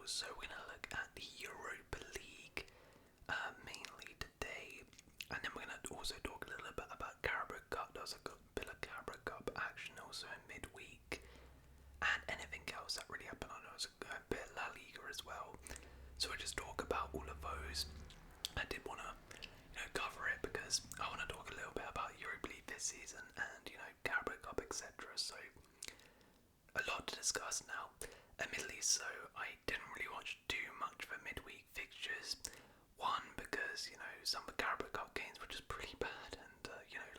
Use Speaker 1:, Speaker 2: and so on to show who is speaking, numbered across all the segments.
Speaker 1: So we're going to look at the Europa League mainly today, and then we're going to also talk a little bit about Carabao Cup. There was a bit of Carabao Cup action also in midweek, and anything else that really happened. I know there was a bit of La Liga as well. So we'll just talk about all of those. I did want to cover it because I want to talk a little bit about Europa League this season and Carabao Cup, etc. So a lot to discuss now. Admittedly, so I didn't really watch too much for midweek fixtures. One, because some of the Carabao Cup games were just pretty bad, and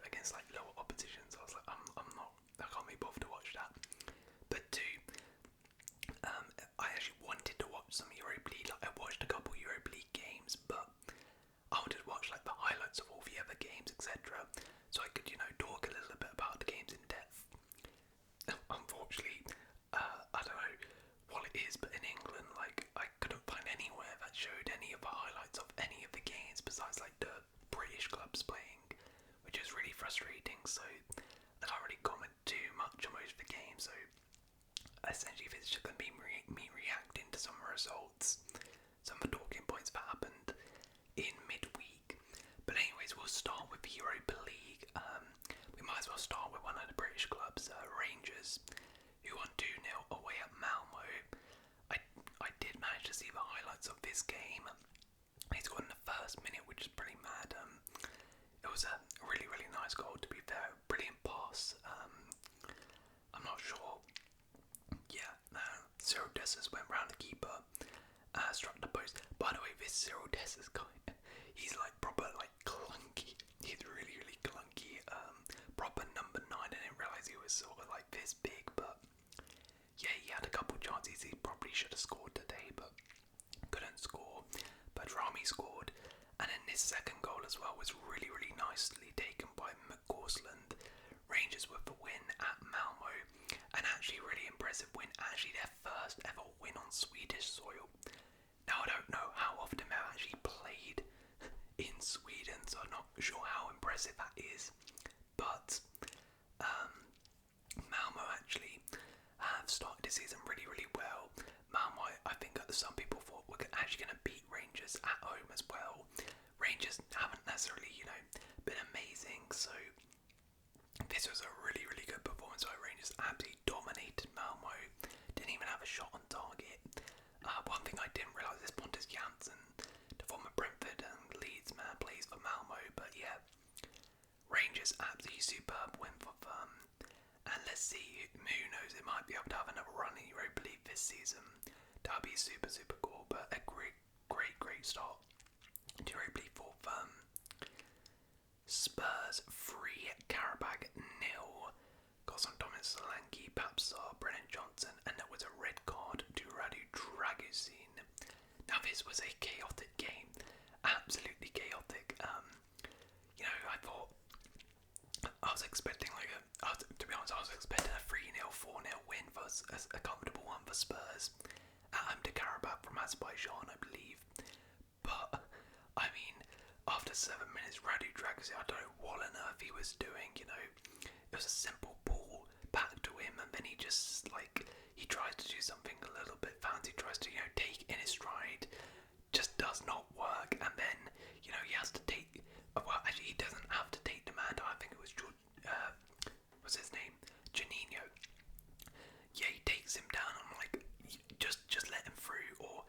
Speaker 1: against like lower oppositions, I was like, I can't be bothered to watch that. But two, I actually wanted to watch some Europa League. Like, I watched a couple Europa League games, but I wanted to watch like the highlights of all the other games, etc. So I could talk a little bit about the games in depth. Unfortunately, I don't know what it is, but in England, like, I couldn't find anywhere that showed any of the highlights of any of the games besides like the British clubs playing, which is really frustrating. So I can't really comment too much on most of the games. So essentially, it's just going to be me reacting to some results, some of the talking points that happened in midweek. But anyways, we'll start with the Europa League. We might as well start with one of the British clubs, Rangers, who won 2-0 away at Malmo. I did manage to see the highlights of this game. He scored in the first minute, which is pretty mad. It was a really, really nice goal, to be fair. Brilliant pass. I'm not sure. Yeah, Cyril Dessers went round the keeper, struck the post. By the way, this Cyril Dessers guy, he's like proper like clunky. He's really, really clunky. Proper number 9. I didn't realise he was sort of like this big, but yeah, he had a couple chances. He probably should have scored today, but couldn't score. But Rami scored, and then this second goal as well was really, really nicely taken by McCausland. Rangers with the win at Malmo, and actually really impressive win. Actually, their first ever win on Swedish soil. Now I don't know how often they've actually played in Sweden, so I'm not sure how impressive that is. But Malmo actually have started the season really, really well. Malmo, I think some people thought were actually going to beat Rangers at home as well. Rangers haven't necessarily, been amazing, so this was a really, really good performance by Rangers. Absolutely dominated Malmo. Didn't even have a shot on target. One thing I didn't realise is Pontus Jansson, the former Brentford and Leeds man, plays for Malmo. But yeah, Rangers absolutely superb win for them. And let's see, who knows, it might be able to have another run in Europa League this season. That would be super, super cool. But a great, great, great start to Europa League for them. Spurs 3, Carabao 0. Goals on Thomas Solanke, Papsar, Brennan Johnson, and there was a red card to Radu Dragusin. Now this was a chaotic game, absolutely chaotic. I thought I was expecting to be honest, I was expecting a 3-0, 4-0 win for a comfortable one for Spurs at home to Carabao from Azerbaijan, I believe. But I mean, after 7 minutes, Radu Dragusin, I don't know what on earth he was doing. It was a simple ball back to him, and then he just he tries to do something a little bit fancy, tries to take in his stride, just does not work, and then he has to take. Well, actually, he doesn't have to take the man. I think it was what's his name, Janino. Yeah, he takes him down. I'm like, just let him through, or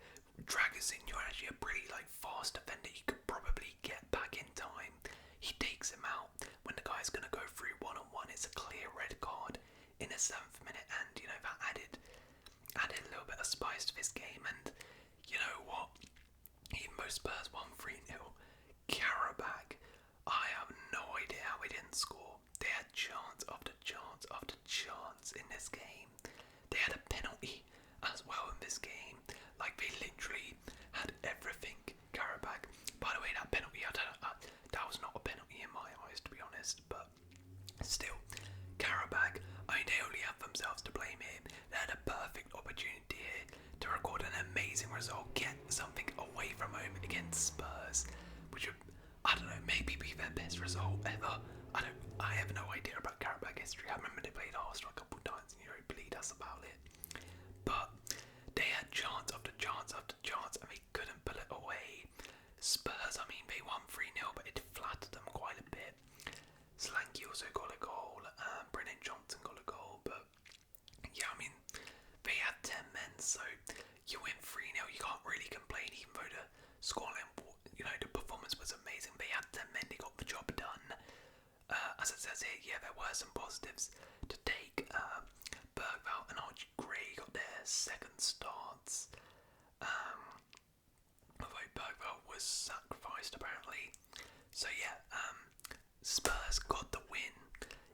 Speaker 1: Dragusin, you're actually a pretty fast defender. You could probably get back in time. He takes him out when the guy's gonna go through one-on-one. It's a clear red card in the 7th minute, and that added a little bit of spice to this game. And you know what? Even though Spurs won 3-0, Carabao, I have no idea how he didn't score. They had chance after chance after chance in this game. They had a penalty as well in this game. They literally had everything. Carabao. By the way, that penalty, that was not a penalty in my eyes, to be honest. But still, Carabao, they only have themselves to blame here. They had a perfect opportunity here to record an amazing result, get something away from home against Spurs, which would, I don't know, maybe be their best result ever. I have no idea about Carabao history. I remember they played Arsenal a couple of times in Europa League, that's about it. But they had chance after chance scoreline, the performance was amazing. They had 10 men, they got the job done. As it says here, yeah, there were some positives to take. Bergvall and Archie Gray got their second starts. Although Bergvall was sacrificed apparently. So yeah, Spurs got the win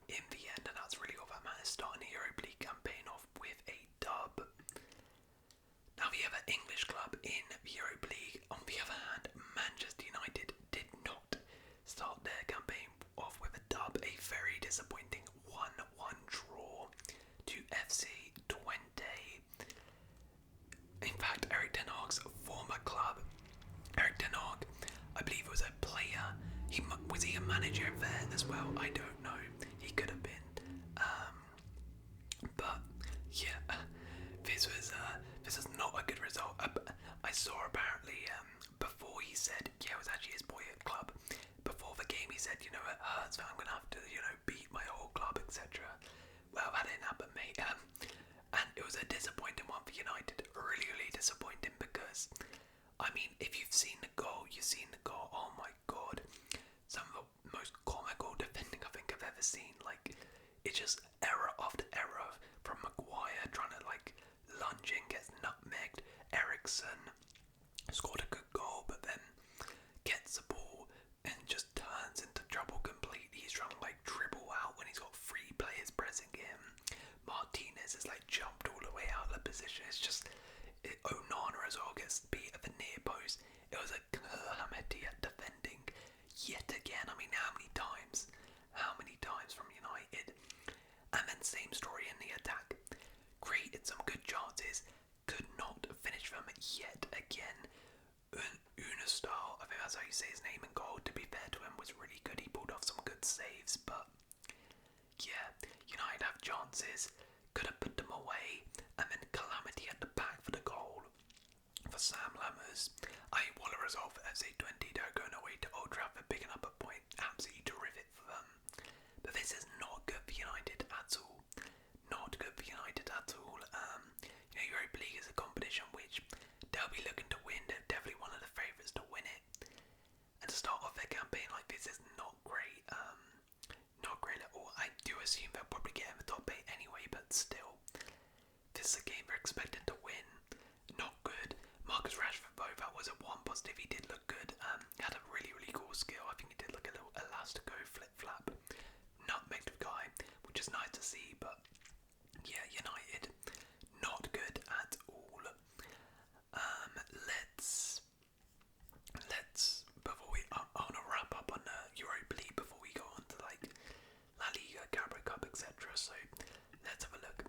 Speaker 1: in the end, and that's really all that matters. Starting the Europa League campaign off with a dub. Now the other English club in the Europa League, on the other hand, Manchester United did not start their campaign off with a dub. A very disappointing 1-1 draw to FC Twente. In fact, Eric Ten Hag's former club, Eric Ten Hag, I believe it was a player. Was he a manager there as well? I don't know. He could have been. But yeah, this was not a good result. I saw apparently before he said, yeah, it was actually his boy at club. Before the game, he said, it hurts that I'm gonna have to, beat my whole club, etc. Well, that didn't happen, mate. And it was a disappointing one for United. Really, really disappointing because, I mean, if you've seen the goal, you've seen the goal. Oh my god, some of the most comical defending I think I've ever seen. Like, it's just error after error from Maguire trying to lunge in, gets nutmegged. Ericsson scored a good goal, but then gets the ball and just turns into trouble completely. He's trying to dribble out when he's got 3 players pressing him. Martinez has jumped all the way out of the position. It's just Onana as well gets beat at the near post. It was a calamity at defending yet again. I mean, how many times? How many times from United? And then same story in the attack. Created some good chances, could not finish them yet again. Unastal, I think that's how you say his name, in goal, to be fair to him, was really good. He pulled off some good saves, but yeah, United have chances, could have put them away, and then calamity at the back for the goal for Sam Lammers. What a result for FC Twente. They're going away to Old Trafford, picking up a point. Absolutely terrific for them. But this is not good for United at all. Not good for United at all. Europa League is a competition which they'll be looking to win. They're definitely one of the favourites to win it. And to start off their campaign like this is not great. Not great at all. I do assume they'll probably get in the top 8 anyway, but still. This is a game they're expected to win. Not good. Marcus Rashford, though, that was a one positive. He did look good. He had a really, really cool skill. I think he did look a little elastico flip-flap. Nutmeg guy, which is nice to see, but yeah, United, not good at all. Let's before we, I want to wrap up on Europa League before we go on to La Liga, Carabao Cup, etc. So let's have a look.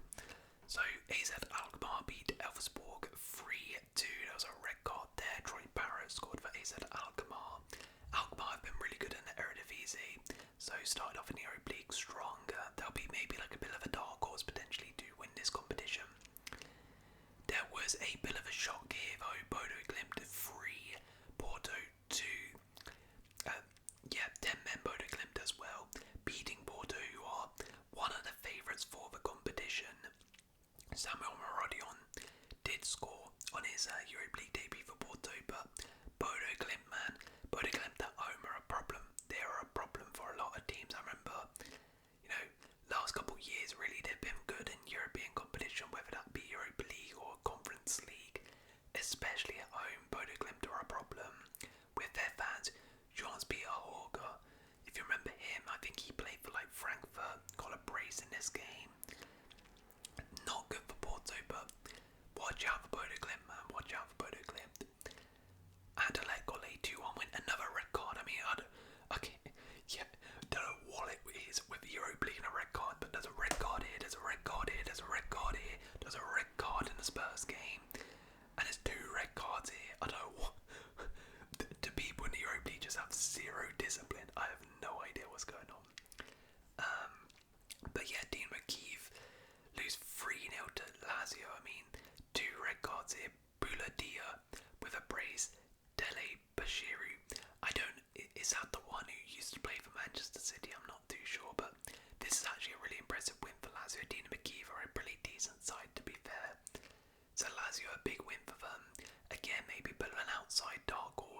Speaker 1: So AZ Alkmaar beat Elfsborg 3-2. There was a red card there. Troy Barrett scored for AZ Alkmaar. Alkmaar have been really good in the Eredivisie, so started off in the Europa League strong. They'll be maybe a bit of a dark horse potentially to win this competition. There was a bit of a shock here though. Bodo Glimt 3, Porto 2. 10 men Bodo Glimt as well, beating Porto, who are one of the favourites for the competition. Samuel Marodion did score on his Europa League debut for Porto, but Bodo Glimt, man, Bodo Glimt at home are a problem. They are a problem for a lot of teams. I remember, last couple of years really they've been good in European competition, whether that be Europa League or Conference League. Especially at home, Bodo Glimt are a problem with their fans. Jean-Pierre Horger, if you remember him, I think he played for Frankfurt, got a brace in this game. Not good for Porto, but watch out for Bodo Glimt, man. Watch out for Bodo Glimt. Anderlecht got a 2-1 win. Another red card. I mean, don't know what it is with the Europa League and a red card, but there's a red card here, there's a red card here, there's a red card here, there's a red card in the Spurs game, and there's 2 red cards here. I don't know what. The people in the Europa League just have zero discipline. I have no idea what's going on. But yeah, Dinamo Kiev lose 3-0 to Lazio. I mean, 2 red cards here. Buladia with a brace. Dele Bashiru. Is that the one who used to play for Manchester City? I'm not too sure, but this is actually a really impressive win for Lazio. Dinamo Kiev are a pretty decent side, to be fair. So Lazio, a big win for them. Again, maybe a bit of an outside dark horse.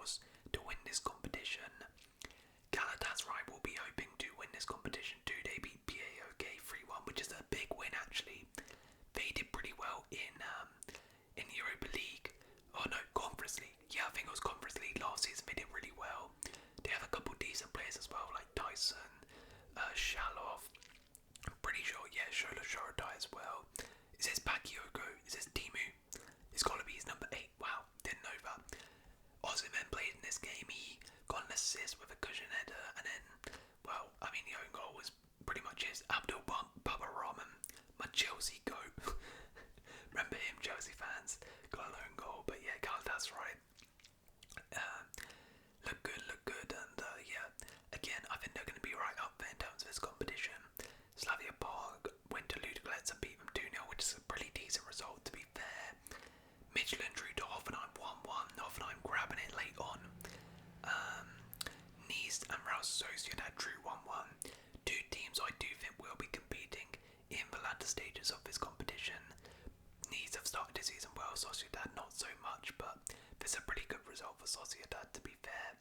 Speaker 1: Sociedad, to be fair.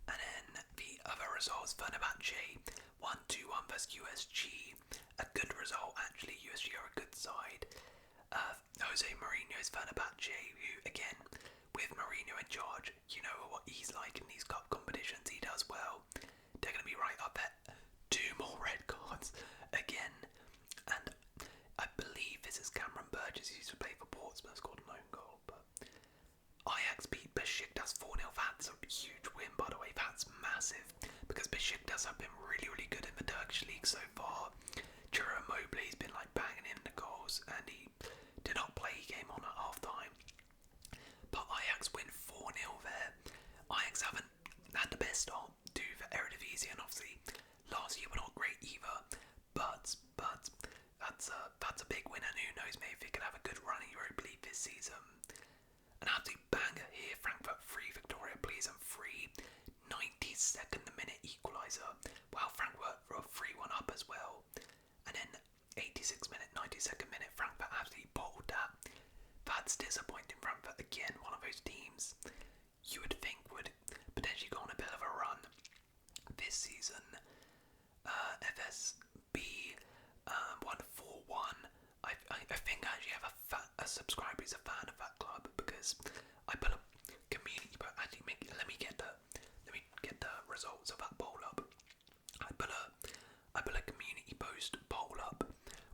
Speaker 1: And then the other results, Fenerbahce 1-2-1 versus USG. A good result, actually. USG are a good side. Jose Mourinho's Fenerbahce, who, again, with Mourinho in charge, you know what he's like in these cup competitions. He does well. They're going to be right up there. 2 more red cards again. And I believe this is Cameron Burgess, who used to play for Portsmouth, scored an own goal. But Ajax beat Besiktas 4-0. That's a huge win, by the way. That's massive, because Besiktas have been really, really good in the Turkish league so far. Jerome Mobley's been like banging in the goals, and he did not play. He came on at half time. But Ajax win 4-0 there. Ajax haven't had the best start to the Eredivisie, and obviously last year were not great either. But that's a big win, and who knows, maybe they could have a good run in Europa League this season. An absolute banger here. Frankfurt 3, Victoria Pleasant 3. 92nd minute equaliser. Wow, Frankfurt were 3-1 up as well. And then 86th minute, 92nd minute, Frankfurt absolutely bottled that. That's disappointing. Frankfurt, again, one of those teams you would think would potentially go on a bit of a run this season. FSB 141. I think I actually have a subscriber who's a fan of that club, because I put a community. But actually, let me get the results of that poll up. I put a community post poll up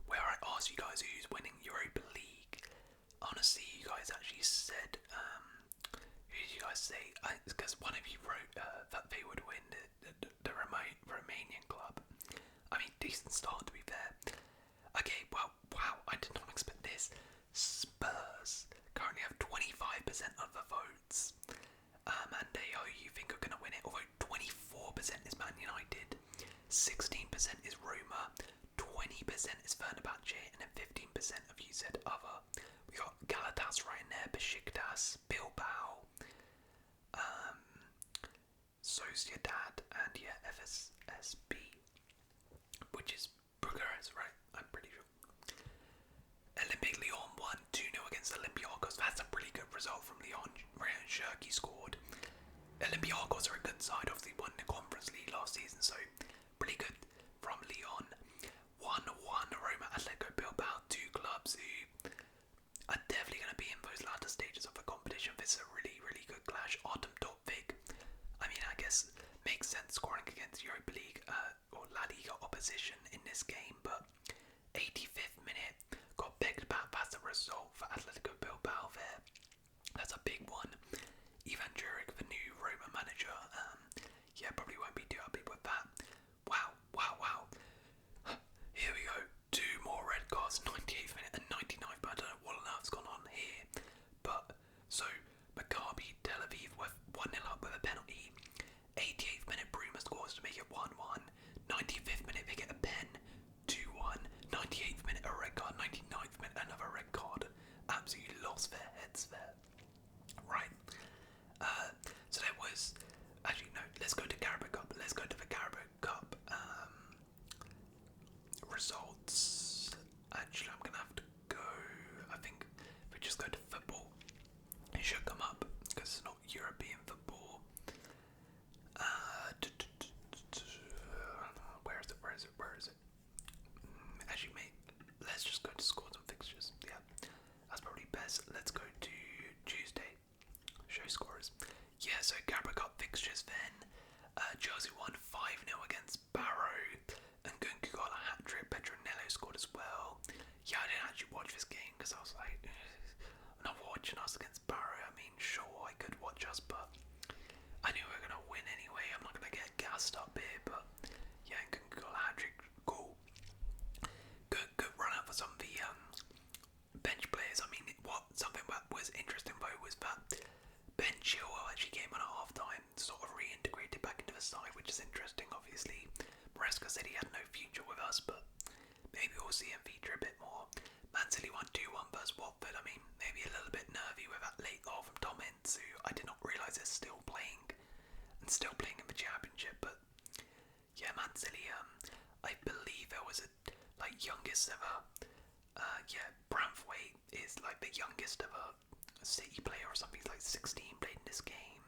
Speaker 1: where I asked you guys who's winning Europa League. Honestly, you guys actually said, who did you guys say? Because one of you wrote that they would win the Romanian club. I mean, decent start, to be fair. Okay, well, wow, I did not expect this. Spurs currently have 25% of the votes. And they are, you think, are going to win it. Although 24% is Man United, 16% is Roma, 20% is Fenerbahce, and then 15% of you said other. We got Galatasaray in there, Besiktas, Bilbao, Sociedad, and yeah, FSB, which is Bucharest, right? I'm pretty sure. Olympic Lyon won 2-0 against Olympiacos. That's a pretty good result from Lyon. Ryan Cherki scored. Olympiacos are a good side, obviously won the Conference League last season, so pretty good from Lyon. 1-1 Roma Atletico Bilbao, 2 clubs who are definitely going to be in those latter stages of the competition. This is a really, really good clash. Artem Dopvig, I mean, I guess makes sense scoring against Europa League or La Liga opposition in this game, but 85th minute got begged back. That's the result for Atletico Bilbao there. That's a big one. Ivan Juric, the new Roma manager, yeah, probably won't be too happy with that. Wow. Here we go. 2 more red cards, 98th minute and 99th, but I don't know what on earth's gone on here. But, so, Maccabi Tel Aviv were 1-0 up with a penalty. 88th minute, Bruma scores to make it 1-1. 95th minute, they get a pen, 2-1. 98th minute, a red card. 99th minute, another red card. Absolutely lost their heads there. Right. So that was, actually no, let's go to Carabao Cup. Let's go to the Carabao Cup results. Actually, I'm gonna have to go, I think if we just go to football, it should come up, because it's not European football. Where is it? Actually, mate, let's just go to scores and fixtures. Yeah, that's probably best. Let's go to Tuesday. Show scorers. Yeah, so Carabao Cup fixtures then. Chelsea won 5-0 against Barrow, and Gunku got a hat-trick. Petronello scored as well. Yeah, I didn't actually watch this game because I was like, I'm not watching us against Barrow. I mean, sure, I could watch us, but I knew we were going to win anyway. I'm not going to get gassed up here, but yeah, Gunku got a hat-trick. Cool. Good run out for some of the bench players. I mean, something that was interesting though was that Ben Chilwell actually came on at half time, sort of reintegrated back into the side, which is interesting. Obviously, Maresca said he had no future with us, but maybe we'll see him feature a bit more. Man City won 2-1 versus Watford. I mean, maybe a little bit nervy with that late goal from Tom Ince, who I did not realise is still playing in the Championship. But yeah, Man City, I believe there was a youngest ever. Yeah, Branthwaite is like the youngest ever City player or something. He's like 16, played in this game.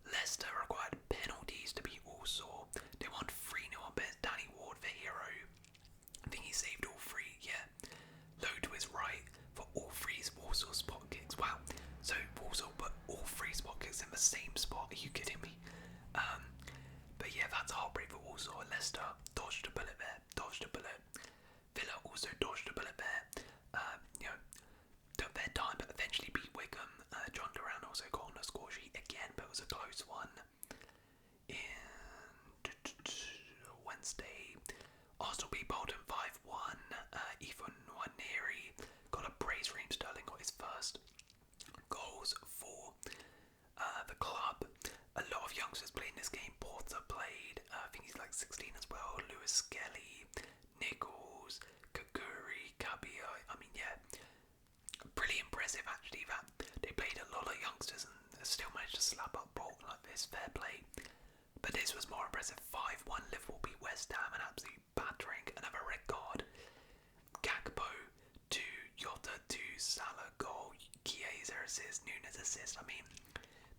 Speaker 1: Leicester required penalties to beat Walsall. They won 3-0 on Danny Ward for hero. I think he saved all three, yeah. Low to his right for all three Walsall spot kicks. Wow. So Walsall put all three spot kicks in the same spot. Are you kidding me? But yeah, that's a heartbreak for Walsall. Leicester dodged a bullet there. Dodged a bullet. Villa also dodged a bullet there. Took their time, but eventually beat Wigan. John Duran also got on the score sheet again, but it was a close one. In Wednesday, Arsenal beat Bolton 5-1. Ethan Nwaneri got a brace. Raheem Sterling got his first goals for the club. A lot of youngsters played in this game. Porter played, I think he's like 16 as well. Lewis Skelly, Nichols, Kaguri, Kabia. I mean, yeah, pretty impressive actually that they played a lot of youngsters and still managed to slap up Bolton like this. Fair play. But this was more impressive. 5-1 Liverpool beat West Ham, an absolute battering. Another red card. Gakpo to Jota to Salah goal. Chiesa assist, Nunes assist. I mean,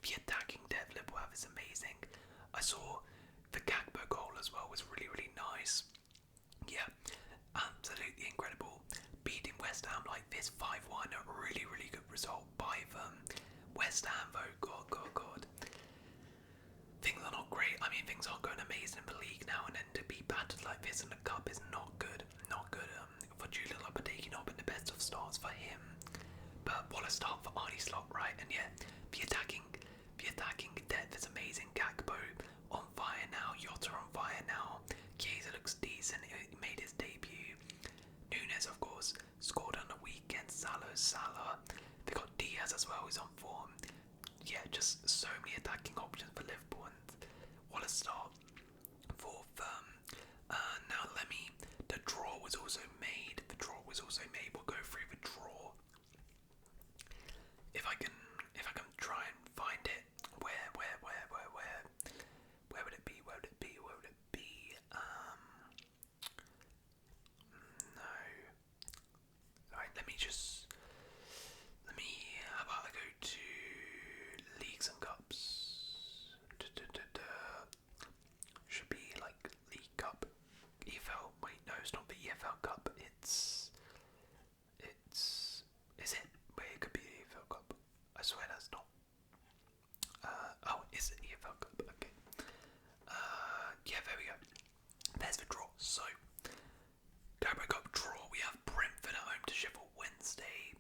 Speaker 1: the attacking depth Liverpool have is amazing. I saw the Gakpo goal as well was really, really nice. Yeah, absolutely incredible. Beating West Ham like this 5-1, a really, really good result by them. West Ham though, God. Things are not great. I mean, things aren't going amazing in the league now, and then to be battered like this in the cup is not good. Not good for Julian Lopetegui, not been the best of starts for him. But what a start for Arnie Slot, right? And yeah, the attacking depth is amazing. Gakpo on fire now, Jota on fire now. Chiesa looks decent. He made his debut. Nunes, of course, scored on the weekend. Salah. They got Diaz as well, who's on form. Yeah, just so many attacking options for Liverpool, and what a start for them. Now the draw was also made. We'll go through the draw. If I can try and find it. Where would it be? No. Alright, how about I go to leagues and cups? Should be like League Cup. EFL, wait, no, it's not the EFL Cup, is it? Wait, it could be the EFL Cup. I swear that's not. Is it EFL Cup? Okay. Yeah, there we go. There's the draw. So, Carabao Cup draw. We have Brentford at home to Sheffield Wednesday.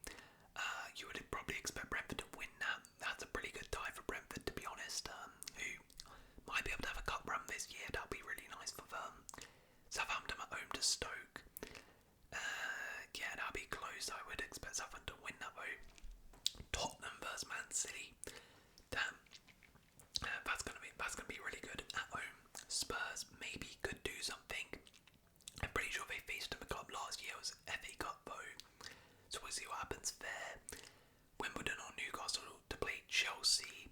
Speaker 1: You would probably expect Brentford to win that. That's a pretty good tie for Brentford, to be honest. Who might be able to have a cup run this year. That'll be really nice for them. Southampton at home to Stoke. Yeah, that'll be close. I would expect Southampton to win that though. Tottenham versus Man City. Damn. That's gonna be really good at home. Spurs maybe could do something. I'm pretty sure they faced in the cup last year. It was FA Cup though. So we'll see what happens there. Wimbledon or Newcastle to play Chelsea.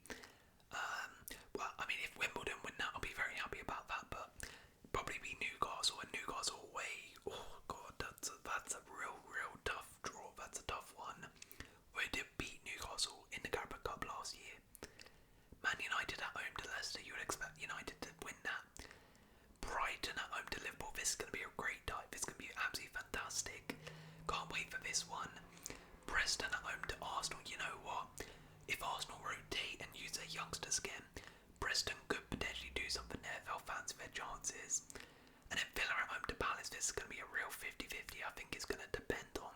Speaker 1: Well, I mean, if Wimbledon win that, I'll be very happy about that. But probably be Newcastle and Newcastle away. Oh God, that's a real tough draw. That's a tough one. We did beat Newcastle in the Carabao Cup last year. Man United at home to Leicester. You would expect United to win that. Brighton at home to Liverpool. This is going to be a great tie. This is going to be absolutely fantastic. Can't wait for this one. Preston at home to Arsenal. You know what? If Arsenal rotate and use their youngsters again, Preston could potentially do something there. They'll fancy their chances. And then Villa at home to Palace. This is going to be a real 50-50. I think it's going to depend on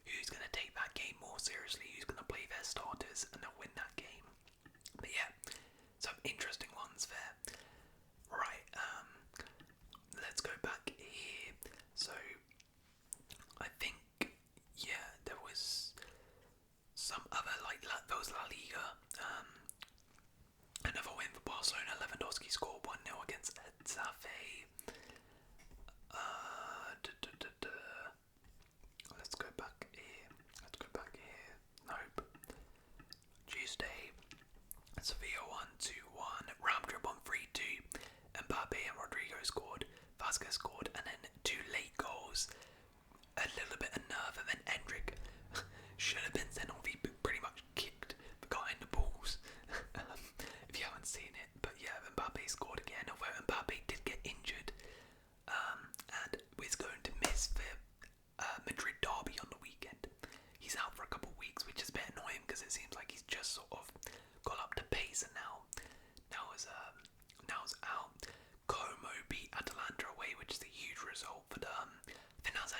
Speaker 1: who's going to take that game more seriously, who's going to play their starters, and they'll win that game. But yeah, some interesting ones there. Right, let's go back here. So, I think, yeah, there was some other, like, there was La Liga. Another win for Barcelona. Lewandowski scored 1-0 against Getafe. Let's go back here. Nope. Tuesday. Sevilla 1-2-1. Ramdrip on 3-2. Mbappe and Rodrigo scored. Vasquez scored, and then 2 late goals. A little bit of nerve, and then Endrick should have been sent off. He pretty much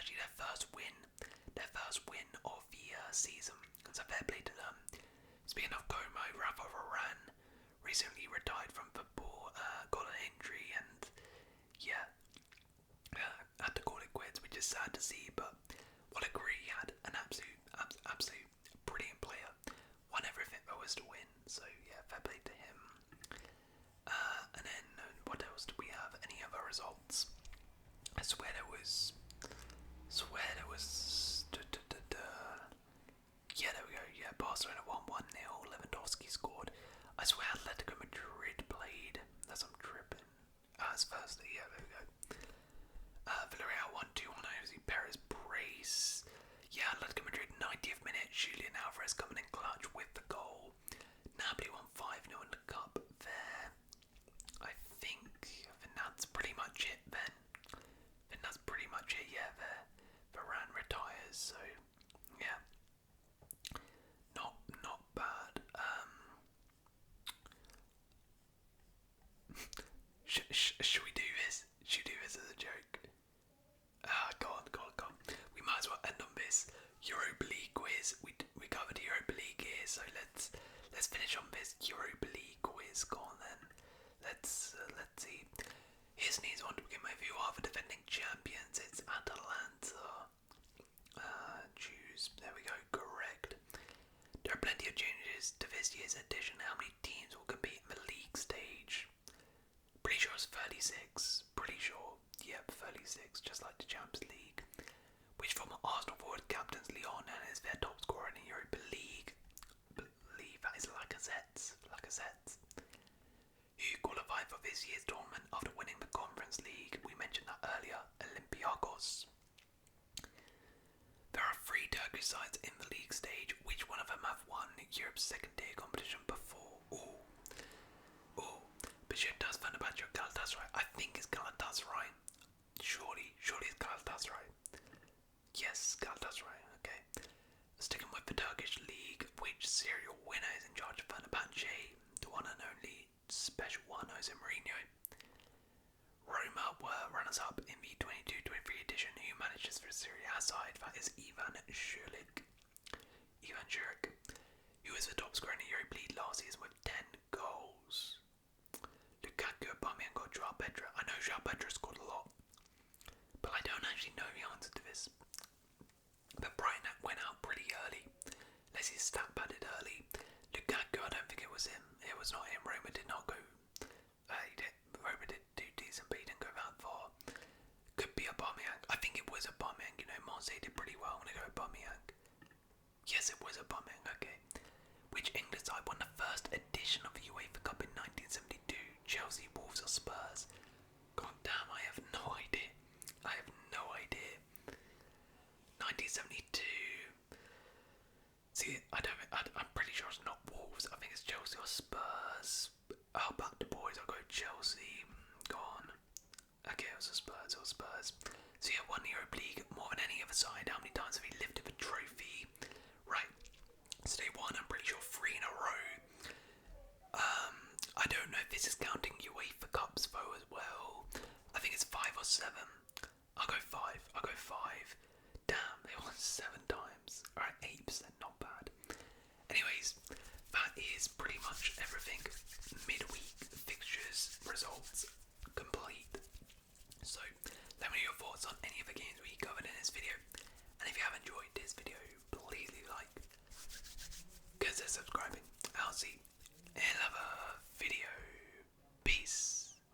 Speaker 1: actually their first win of the season. So fair play to them. Speaking of Como, Rafa Varane recently retired from football, got an injury, and yeah, had to call it quits, which is sad to see. But what a career he had! An absolute brilliant player. Won everything there was to win. So yeah, fair play to him. And then what else do we have? Any other results? I swear there was. Yeah, there we go. Yeah, Barcelona won 1-0. Lewandowski scored. I swear Atletico Madrid played. That's I'm tripping. It's Thursday. Yeah, there we go. Villarreal 1-2 on Jose Perez brace. Yeah, Atletico Madrid 90th minute. Julian Alvarez coming in clutch with the goal. Napoli won 5-0 in the cup there. I think that's pretty much it then. Yeah, there. Varane retires, so yeah. Not bad. Should we do this? Should we do this as a joke? Go on. We might as well end on this Europa League quiz. We covered the Europa League here, so let's finish on this Europa League quiz. Go on then. Let's see. Here's an easy one to begin with. Who are the defending champions? It's Atalanta. Choose. There we go. Correct. There are plenty of changes to this year's edition. How many teams will compete in the league stage? Pretty sure it's 36. Pretty sure. Yep, 36. Just like the Champions League. Which former Arsenal forward captains Lyon and is their top scorer in the Europa League? I believe that is Lacazette. Who qualified for this year's tournament after winning the Conference League? We mentioned that earlier. Olympiacos. There are 3 Turkish sides in the league stage. Which one of them have won Europe's second tier competition before? Ooh. Besiktas, Fenerbahce, Galatasaray. I think it's Galatasaray. Surely it's Galatasaray. Yes, Galatasaray. Okay. Sticking with the Turkish league, which serial winner is in charge of Fenerbahce? The one and only special one, Jose Mourinho. Roma were runners-up in the 22-23 edition. Who manages for Serie A side? That is Ivan Juric. Who was the top scorer in the Europa League last season with 10 goals? Lukaku, Aubameyang, or Joao Pedro? I know Joao Pedro scored a lot, but I don't actually know the answer to this. But Brighton went out pretty early. Let's see, stat padded early. Lukaku, I don't think it was him. It was not him. Roma did not go. Roma did do decent, but he didn't go that far. Could be Aubameyang. I think it was Aubameyang. You know, Marseille did pretty well. I'm gonna go Aubameyang. Yes, it was Aubameyang. Okay. Which English side won the first edition of the UEFA Cup in 1972? Chelsea, Wolves, or Spurs? God damn, I have no idea. 1972. See, I'm pretty sure it's not Wolves. I think it's Chelsea or Spurs. Oh, back to boys. I'll go Chelsea. Go on. Okay, it was Spurs. So yeah, won the Europa League more than any other side. How many times have he lifted the trophy? Right. So they won, I'm pretty sure 3 in a row. I don't know if this is counting UEFA Cups though as well. I think it's 5 or 7. I'll go 5. Damn, they won 7 times. Alright, 8%, not bad. Anyways, that is pretty much everything